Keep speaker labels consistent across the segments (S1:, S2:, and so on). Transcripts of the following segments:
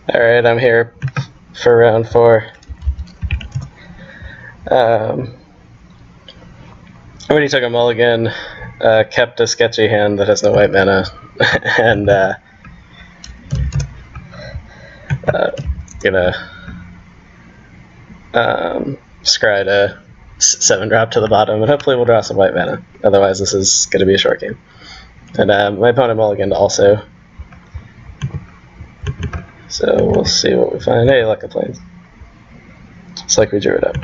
S1: Alright, I'm here for round 4. Already took a mulligan, kept a sketchy hand that has no white mana, and gonna scry a 7-drop to the bottom, and hopefully we'll draw some white mana. Otherwise this is gonna be a short game. And my opponent mulliganed also. So we'll see what we find. Hey, Luck of Plains. It's like we drew it up.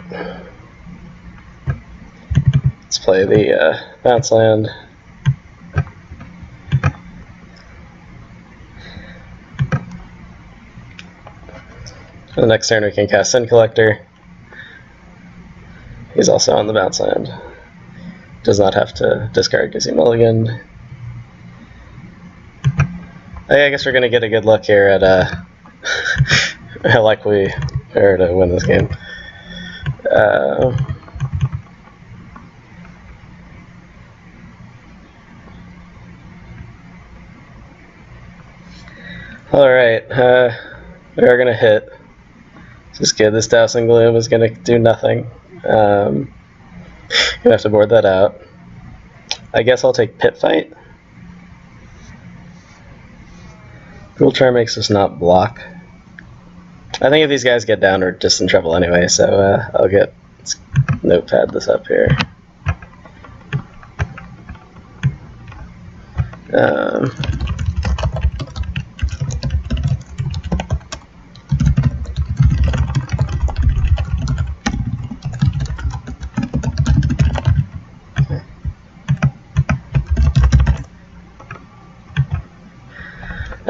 S1: Let's play the bounce land. For the next turn we can cast Sin Collector. He's also on the bounce land. Does not have to discard because he mulliganed. I guess we're going to get a good look here at how likely we are to win this game. Alright, we are going to hit. Just good. This Dousing Gloom is going to do nothing. Gonna have to board that out. I guess I'll take Pit Fight. Gruul Charm makes us not block. I think if these guys get down, we're just in trouble anyway, so I'll get notepad this up here.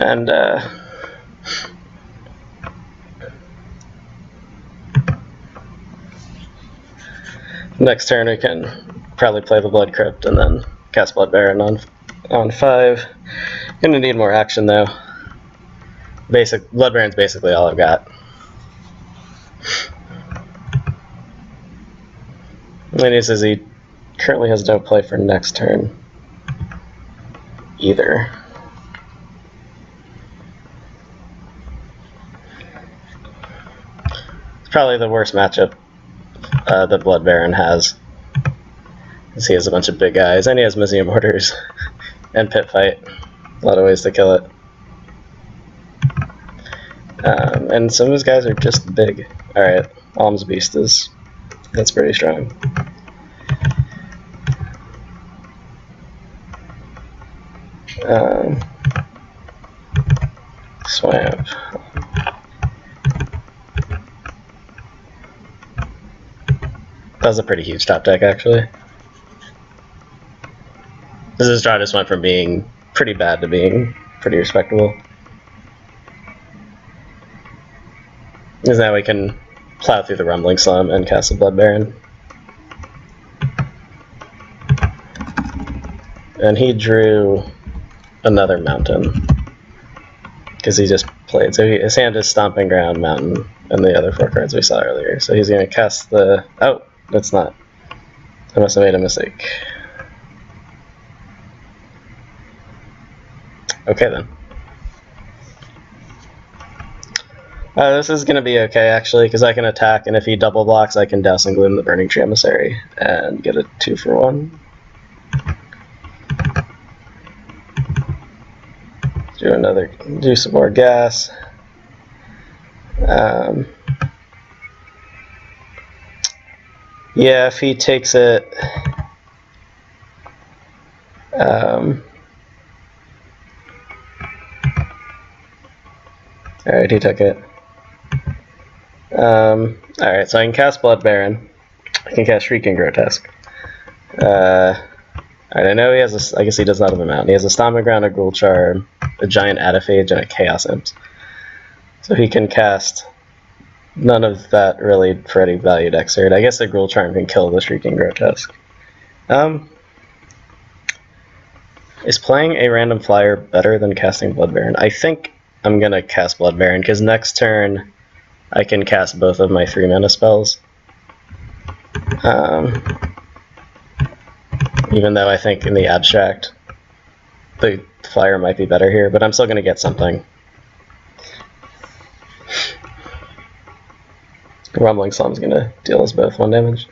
S1: And next turn we can probably play the Blood Crypt and then cast Blood Baron on 5. Gonna need more action though. Blood Baron's basically all I've got. And he says he currently has no play for next turn either. It's probably the worst matchup that Blood Baron has. Because he has a bunch of big guys, and he has Museum Orders and Pit Fight. A lot of ways to kill it. And some of his guys are just big. Alright, Alms Beast that's pretty strong. Swamp. That was a pretty huge top deck, actually. This draw just went from being pretty bad to being pretty respectable. Because now we can plow through the Rumbling Slum and cast a Blood Baron. And he drew another mountain. Because he just played. So his hand is Stomping Ground, Mountain, and the other 4 cards we saw earlier. So he's going to cast the... Oh, that's not. I must have made a mistake. Okay then. This is going to be okay actually, because I can attack, and if he double blocks, I can Douse and Gloom the Burning Tree Emissary and get a 2-for-1. Do some more gas. Yeah, if he takes it. Alright, he took it. Alright, so I can cast Blood Baron. I can cast Shrieking Grotesque. Alright, I know he has I guess he does not have a mountain. He has a Stomping Ground, a Gruul Charm, a Giant Adaphage, and a Chaos Imps. So he can cast none of that really for any value deck cert. I guess the Gruul Charm can kill the Shrieking Grotesque. Is playing a random flyer better than casting Blood Baron? I think I'm going to cast Blood Baron, because next turn I can cast both of my 3-mana spells. Even though I think in the abstract the flyer might be better here, but I'm still going to get something. Rumbling Slum's gonna deal us both 1 damage.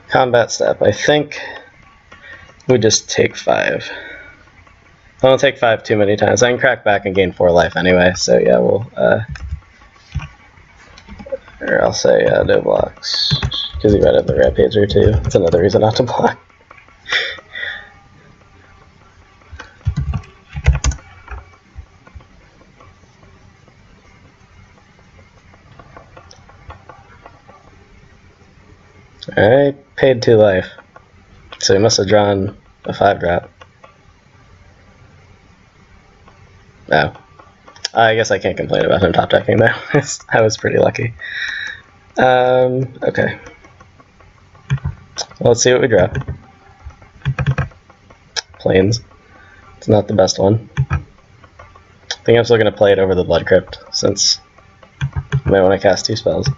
S1: Combat step. I think we just take 5. I don't take 5 too many times. I can crack back and gain 4 life anyway, so yeah, we'll, or I'll say no blocks, because he might have the Rampager too. That's another reason not to block. Alright, paid 2 life. So he must have drawn a 5-drop. No. I guess I can't complain about him top decking though. I was pretty lucky. Okay. Let's see what we draw. Plains. It's not the best one. I think I'm still going to play it over the Blood Crypt, since I might want to cast 2 spells.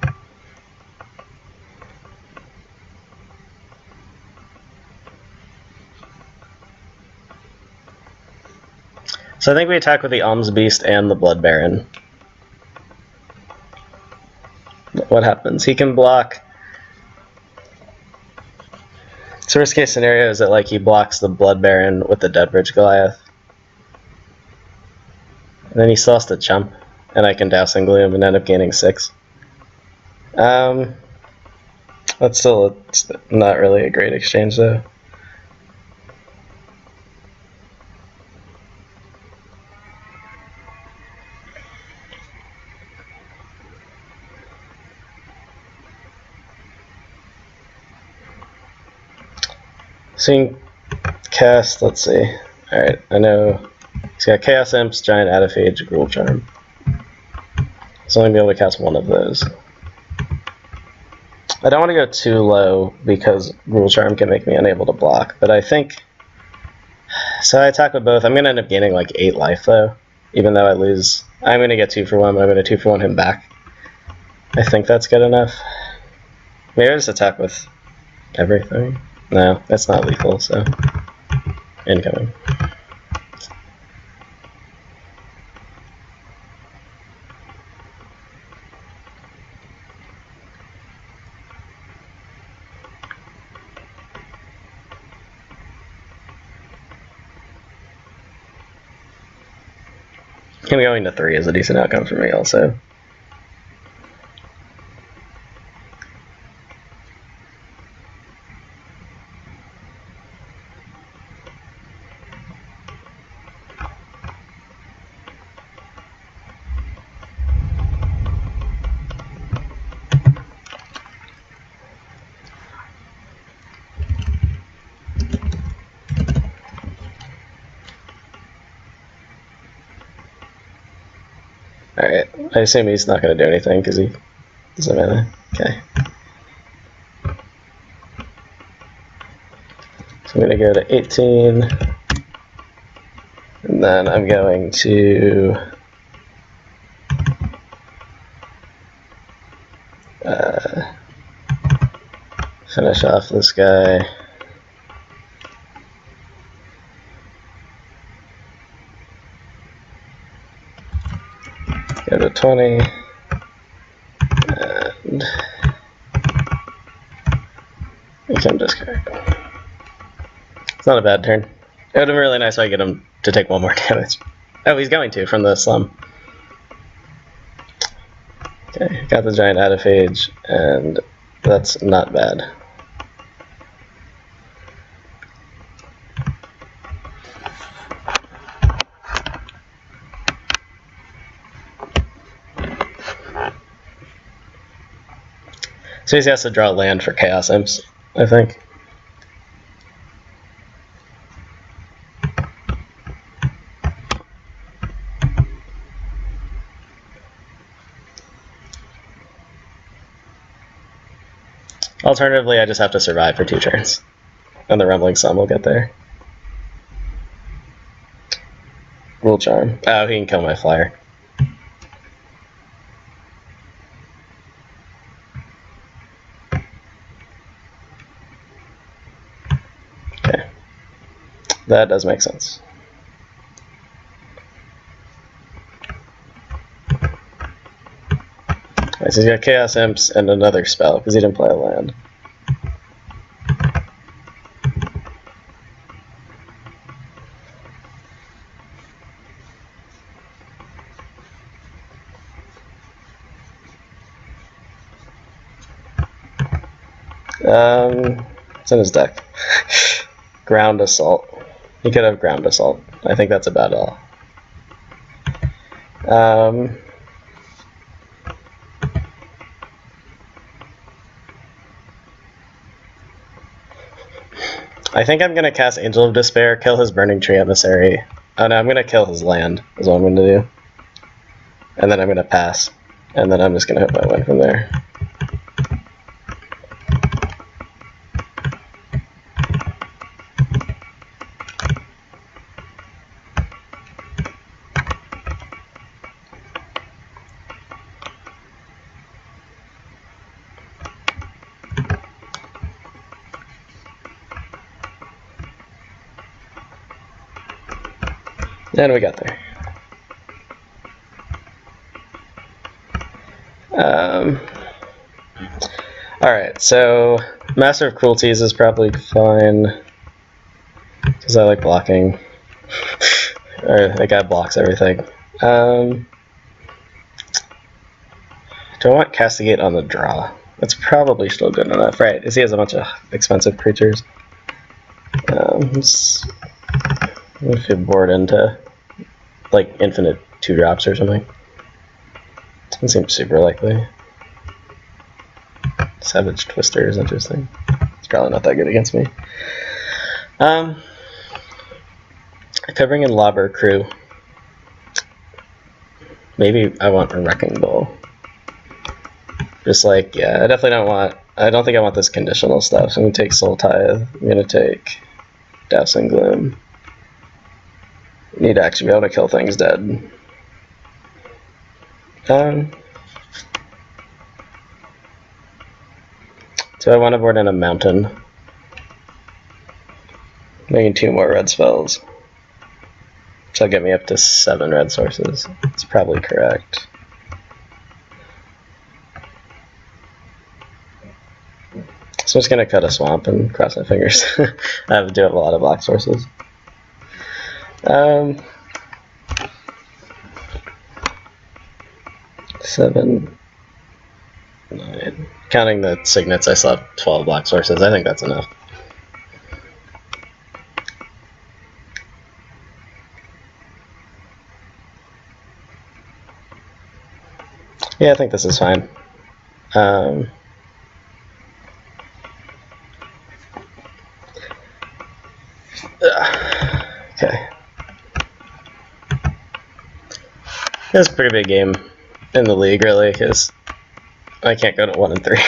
S1: So I think we attack with the Alms Beast and the Blood Baron. What happens? He can block... So worst case scenario is that like he blocks the Blood Baron with the Deadbridge Goliath. And then he still has to chump, and I can Dousing Gloom and end up gaining 6. That's still not really a great exchange though. So you can cast, let's see. Alright, I know he's got Chaos Imps, Giant Adaphage, Gruul Charm. So I'm going to be able to cast 1 of those. I don't want to go too low because Gruul Charm can make me unable to block, but I think... So I attack with both. I'm going to end up gaining like 8 life though, even though I lose. I'm going to get 2 for 1, but I'm going to 2 for 1 him back. I think that's good enough. Maybe I just attack with everything. No, that's not lethal, so... Incoming. Him going to 3 is a decent outcome for me also. Alright, I assume he's not going to do anything because he doesn't matter. Okay. So I'm going to go to 18. And then I'm going to finish off this guy. Go to 20. And we can discard. It's not a bad turn. It would have been really nice if I get him to take 1 more damage. Oh, he's going to from the slum. Okay, got the Giant Adaphage, and that's not bad. So he has to draw land for Chaos Imps, I think. Alternatively, I just have to survive for 2 turns. And the Rumbling Sun will get there. Gruul Charm. Oh, he can kill my flyer. Okay. That does make sense. Right, so he's got Chaos Imps and another spell, because he didn't play a land. It's in his deck. Ground Assault. He could have Ground Assault. I think that's about all. I think I'm going to cast Angel of Despair, kill his Burning Tree Emissary. Oh no, I'm going to kill his land, is what I'm going to do. And then I'm going to pass. And then I'm just going to hope I win from there. And we got there. Alright, so Master of Cruelties is probably fine. Because I like blocking. Or that guy blocks everything. Do I want Castigate on the draw? That's probably still good enough, right? Because he has a bunch of expensive creatures. If you board into like infinite 2-drops or something. Doesn't seem super likely. Savage Twister is interesting. It's probably not that good against me. I could bring in Lobber Crew. Maybe I want a Wrecking Ball. Just like, yeah, I don't think I want this conditional stuff. So I'm going to take Soul Tithe. I'm going to take Dousing Gloom. Need to actually be able to kill things dead. So I want to board in a Mountain. Making 2 more red spells. So that'll get me up to 7 red sources. It's probably correct. So I'm just going to cut a swamp and cross my fingers. I do have a lot of black sources. 7, 9. Counting the signets, I still have 12 black sources. I think that's enough. Yeah, I think this is fine. Okay. It's a pretty big game in the league, really, because I can't go to 1 and 3.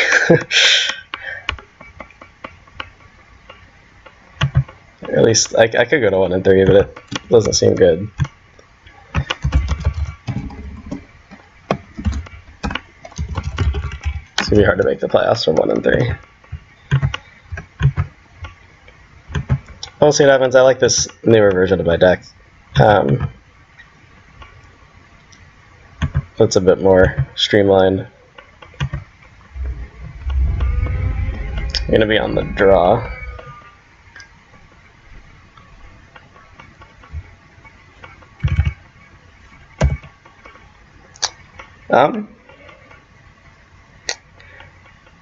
S1: Or at least I could go to 1 and 3, but it doesn't seem good. It's gonna be hard to make the playoffs from 1 and 3. We'll see what happens. I like this newer version of my deck. It's a bit more streamlined. I'm gonna be on the draw.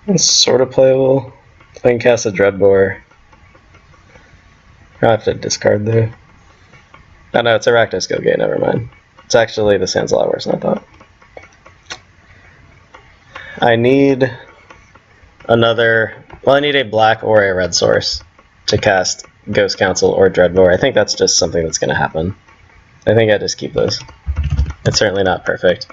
S1: It's sort of playable. I can cast a Dreadbore. I have to discard there. Oh no, it's a Rakdos Gilgate, never mind. It's actually, this hand's a lot worse than I thought. I need another, well, I need a black or a red source to cast Ghost Council or Dreadbore. I think that's just something that's going to happen. I think I just keep those. It's certainly not perfect.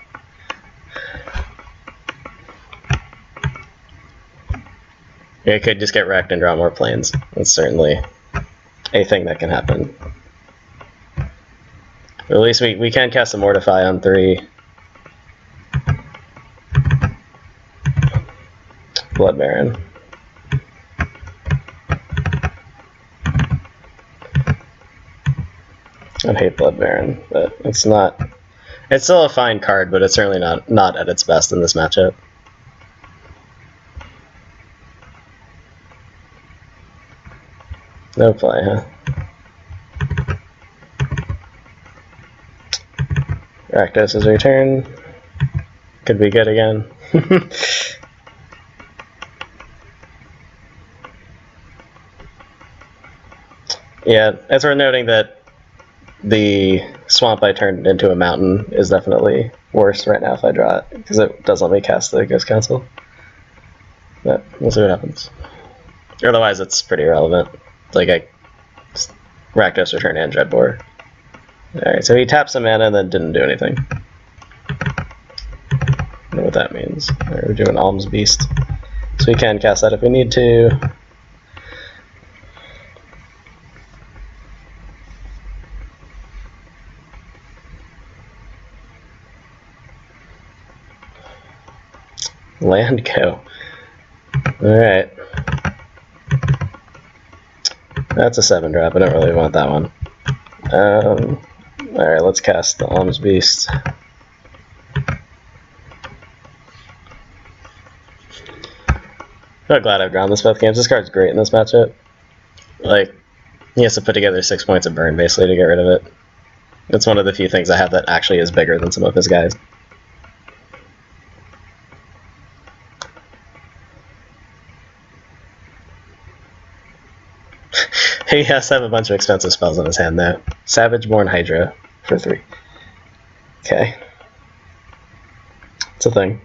S1: It could just get wrecked and draw more planes. That's certainly a thing that can happen. But at least we can cast a Mortify on 3. Blood Baron. I hate Blood Baron, but it's not. It's still a fine card, but it's certainly not at its best in this matchup. No play, huh? Rakdos is return. Could be good again. Yeah, it's worth noting that the swamp I turned into a mountain is definitely worse right now if I draw it, because it does let me cast the Ghost Council. But we'll see what happens. Otherwise, it's pretty irrelevant. Like, I Rakdos return and Dreadbore. Alright, so he taps some mana and then didn't do anything. I don't know what that means. Right, we're doing Alms Beast. So we can cast that if we need to. Land go. Alright. That's a 7-drop. I don't really want that one. Alright, let's cast the Alms Beast. I'm glad I've drawn this both games. This card's great in this matchup. Like, he has to put together 6 points of burn basically to get rid of it. It's one of the few things I have that actually is bigger than some of his guys. He has to have a bunch of expensive spells in his hand though. Savage-born Hydra for 3. Okay. It's a thing.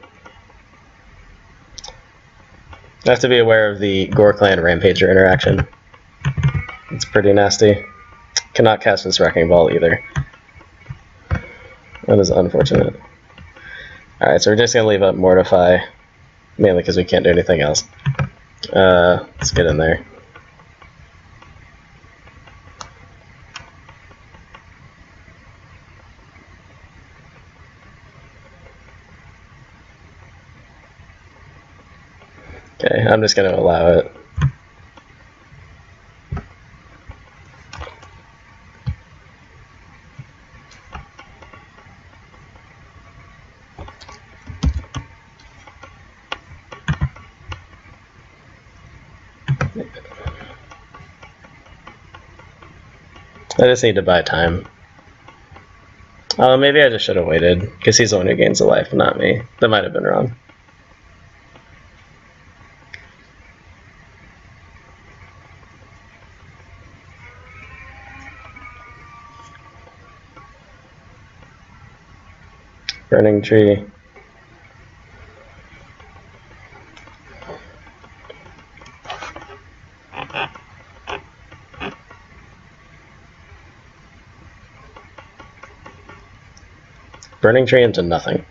S1: I have to be aware of the Gore Clan Rampager interaction. It's pretty nasty. Cannot cast this Wrecking Ball either. That is unfortunate. Alright, so we're just going to leave up Mortify, mainly because we can't do anything else. Let's get in there. Okay, I'm just going to allow it. I just need to buy time. Maybe I just should have waited, because he's the one who gains a life, not me. That might have been wrong. Burning Tree. Burning Tree into nothing.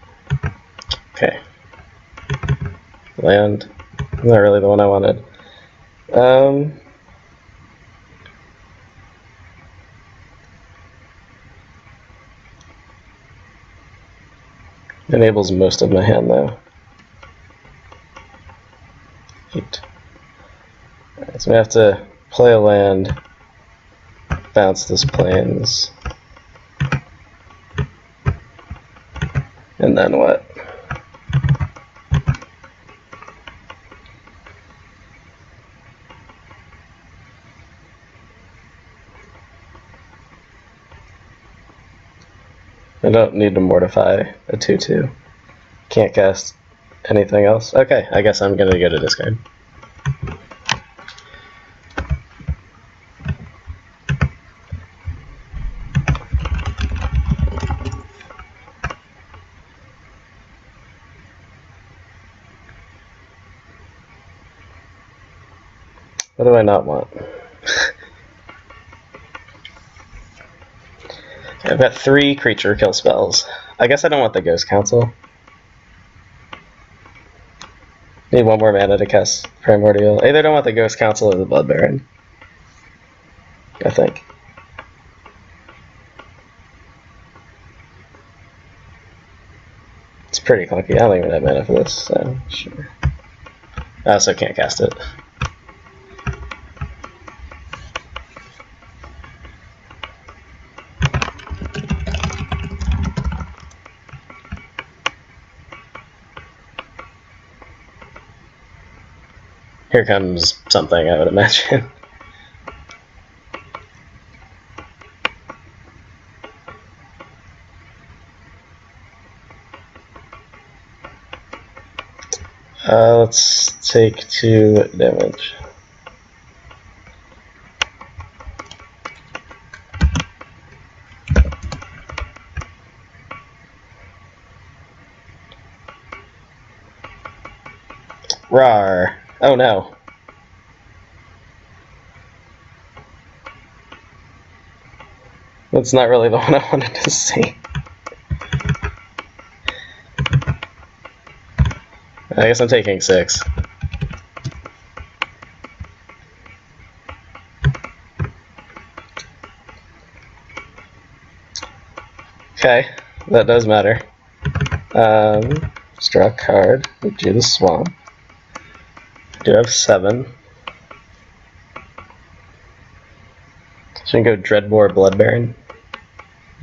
S1: Okay. Land. Not really the one I wanted. Enables most of my hand though. 8. Alright, so we have to play a land, bounce this plains, and then what? I don't need to mortify a 2/2. Can't cast anything else. Okay, I guess I'm gonna go to discard. What do I not want? I've got 3 creature kill spells. I guess I don't want the Ghost Council. Need one more mana to cast Primordial. Either don't want the Ghost Council or the Blood Baron. I think. It's pretty clunky. I don't even have mana for this, so sure. I also can't cast it. Here comes something, I would imagine. Let's take 2 damage. Rawr. Oh no. That's not really the one I wanted to see. I guess I'm taking 6. Okay, that does matter. Let's draw a card. We do the swamp. I do have 7. So we can go Dreadbore, Blood Baron.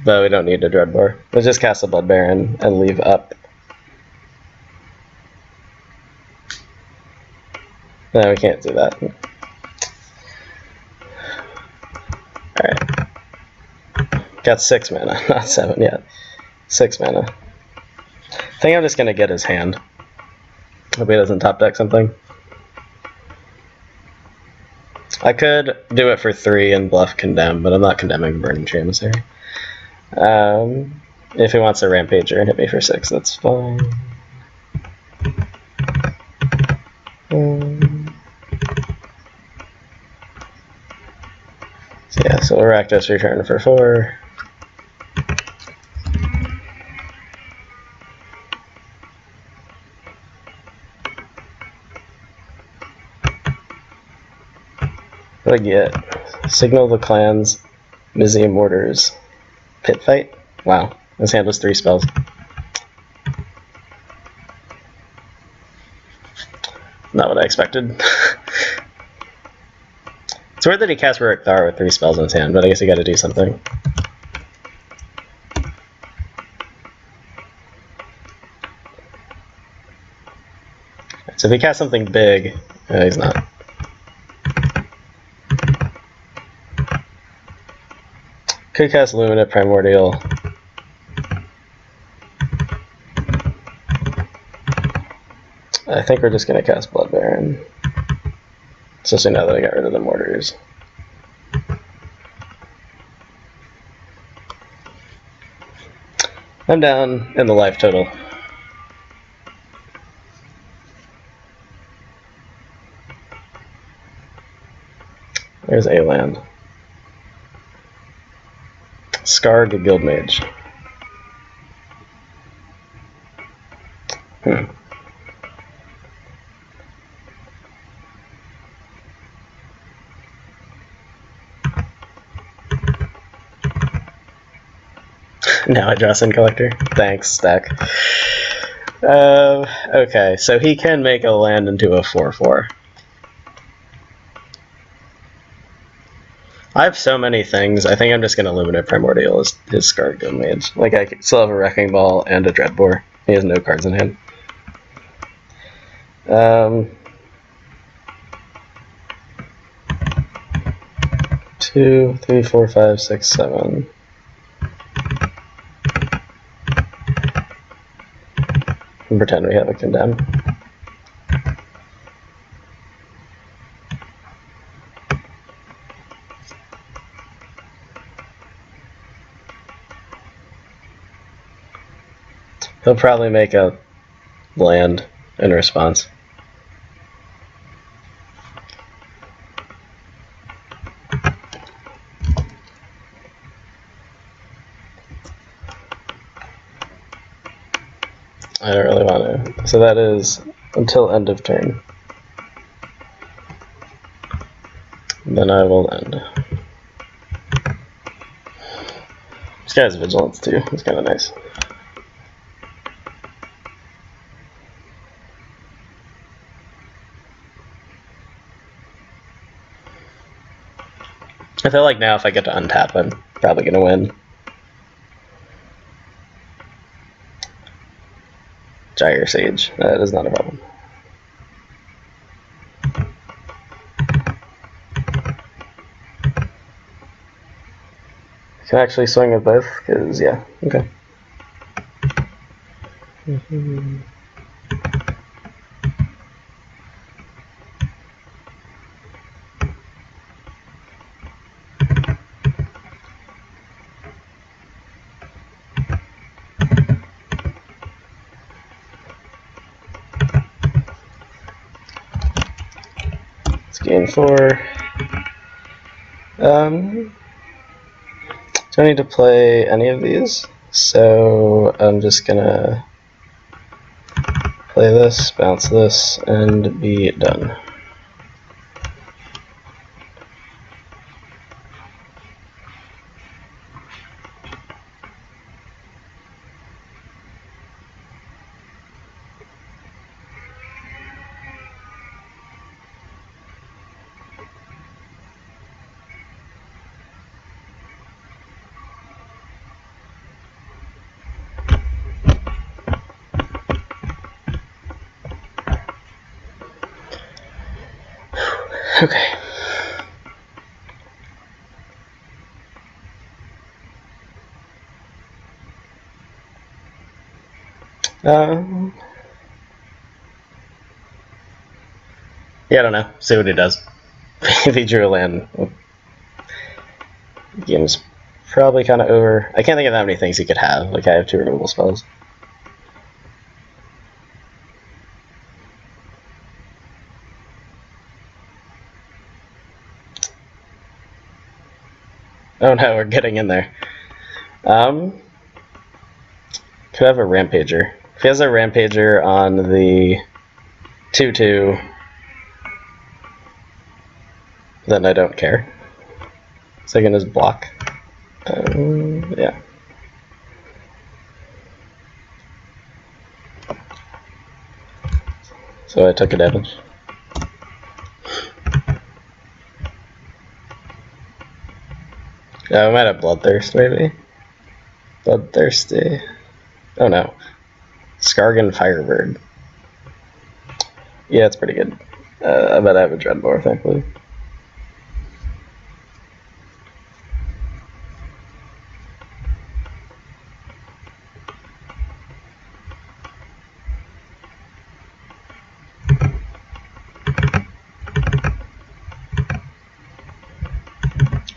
S1: But we don't need a Dreadbore. Let's just cast a Blood Baron and leave up. No, we can't do that. Alright. Got 6 mana, not 7 yet. 6 mana. I think I'm just gonna get his hand. Hope he doesn't top deck something. I could do it for 3 and bluff Condemn, but I'm not condemning Burning Emissary. If he wants a Rampager and hit me for 6, that's fine. So yeah, so we'll Rakdos return for 4. What do I get? Signal the Clans, Mizzium Mortars, Pit Fight? Wow, this hand was 3 spells. Not what I expected. It's weird that he cast Ruric Thar with 3 spells in his hand, but I guess he got to do something. So if he casts something big, he's not. Could cast Luminate Primordial. I think we're just going to cast Blood Baron. Especially now that I got rid of the mortars. I'm down in the life total. There's a land. Scarred Guildmage. Now I draw Sin Collector. Thanks, Stack. Okay, so he can make a land into a 4/4. I have so many things. I think I'm just going to Luminate Primordial as his Scarred Guildmage. Like, I still have a Wrecking Ball and a Dreadbore. He has no cards in hand. 2, 3, 4, 5, 6, 7. And pretend we have a Condemn. He'll probably make a land in response. I don't really want to. So that is until end of turn. Then I will end. This guy has vigilance too. It's kind of nice. I feel like now if I get to untap, I'm probably going to win. Gyre Sage. That is not a problem. Can I actually swing with both? Because, yeah, okay. It's game 4. Do I need to play any of these? So I'm just gonna play this, bounce this, and be done. Okay. Yeah, I don't know. See what he does. If he drew a land, game's probably kind of over. I can't think of that many things he could have. Like, I have 2 removal spells. Oh no, we're getting in there. Could have a Rampager. If he has a Rampager on the 2/2, then I don't care. Second is block. Yeah. So I took a damage. Yeah, we might have Bloodthirst, maybe. Bloodthirsty. Oh no. Skargan Firebird. Yeah, it's pretty good. I bet I have a Dreadbore, thankfully.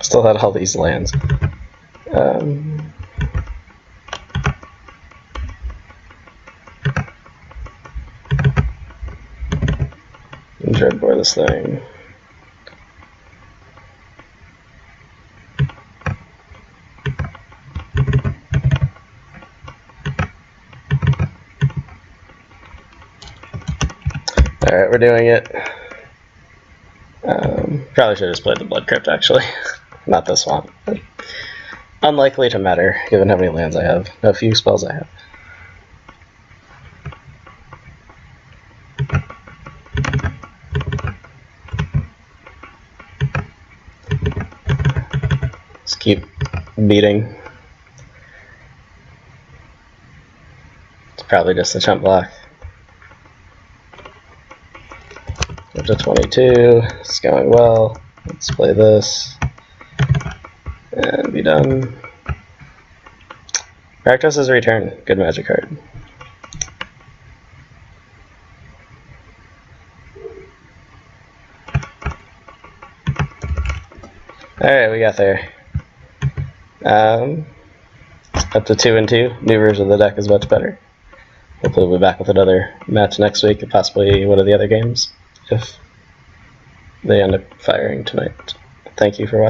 S1: Still had all these lands. Dreadbore this thing. Alright, we're doing it. Probably should have just played the Blood Crypt, actually. Not this one. Unlikely to matter, given how many lands I have. How few spells I have. Just keep beating. It's probably just a chump block. Up to 22. It's going well. Let's play this. And be done. Rakdos' Return. Good magic card. Alright, we got there. Up to 2 and 2. New version of the deck is much better. Hopefully we'll be back with another match next week, and possibly one of the other games, if they end up firing tonight. Thank you for watching.